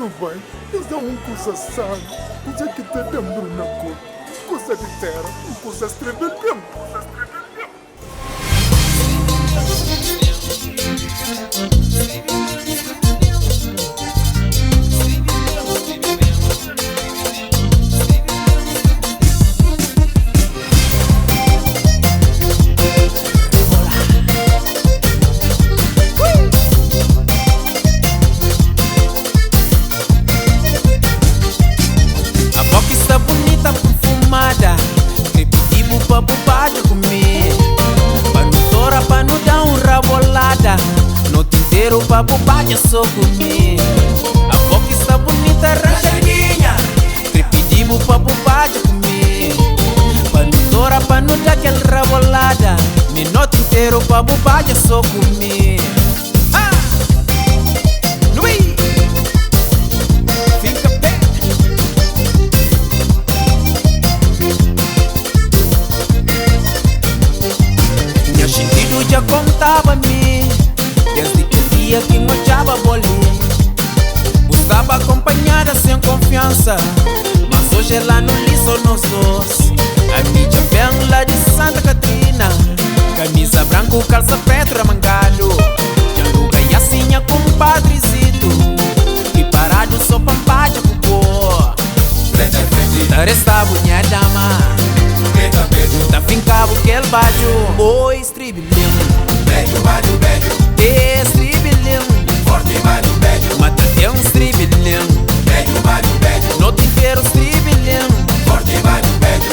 tudo bem. Isso é um coisa sano. Coisa que te lembro na cor. Coisa de terra. Coisa estrebilhão. Pra bobagem só comer. A boca está bonita, rachadinha. Tripedibo pra bobagem comer. Panutora pra não dar aquela rabolada. Minuto inteiro pra bobagem só comer. Nui! Fica pé. Meu sentido já contava-me desde que que mochava bolinha. Buscava acompanhada sem confiança, mas hoje lá no liso nós dois. A mídia vem lá de Santa Catarina, camisa branca, calça preta, ramangado. Janduga e assinha com um padrecito, preparado só pampaja com pó. Tá resta bunha dama, tá fincado que ele baixo. Oi, estribilhão, beijo, beijo, beijo. Estribilhão, forte mano, beijo. Mata é um estribilhão, beijo, mano, beijo. Noite inteiro estribilhão, forte mano, beijo.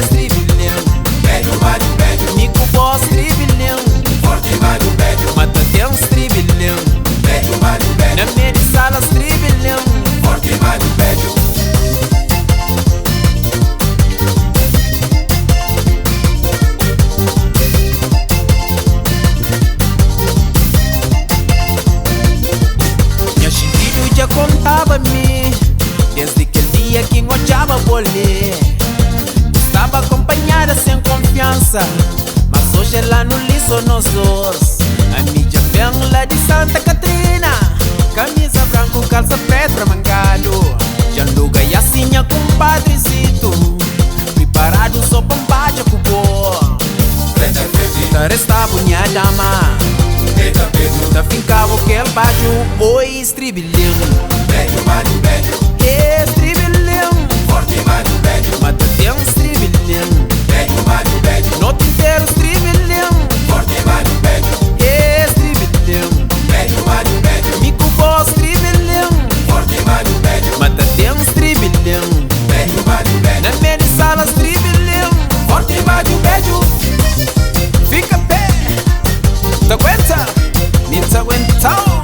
Estribilhão, beijo, mano, beijo. Nico boss estribilhão, forte mano, beijo. Mata é um estribilhão, beijo, mano, beijo. na minha sala estribilhão, forte mano, beijo. já contava-me desde aquele dia que ngojava bolê. Estava acompanhada sem confiança, mas hoje lá no liso nós dois. A mídia vem lá de Santa Catarina, camisa branca, calça preta, mangado. Janduga e assinha com um padrecito, preparado só pampaja com boa. Tá resta bunha dama, tá fincado que ele baixo. Oi, estribilhão, beijo, mano, beijo. Estribilhão, forte mano, beijo. Mata tem um estribilhão, beijo, mano, beijo. noite inteiro estribilhão, forte mano, beijo. Estribilhão, beijo, mano, beijo. Mico boss estribilhão, forte mano, beijo. Mata tem um estribilhão, beijo, mano, beijo. na minha sala estribilhão, forte mano, beijo. Fica pé, te aguenta, me te aguenta.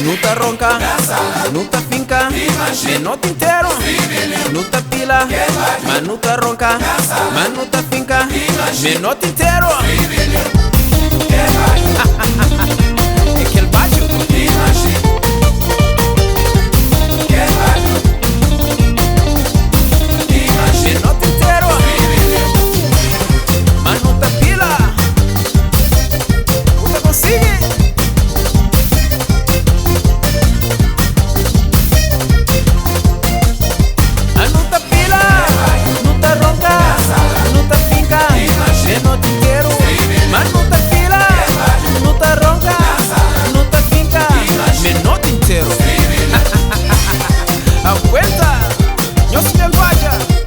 Nuta ronca, nuta finca, minuto inteiro. Nuta pila, manuta ronca, manuta finca, minuto inteiro. É aquele baixo. Minuto inteiro. Manuta pila, você consegue? Nhosse Menguaja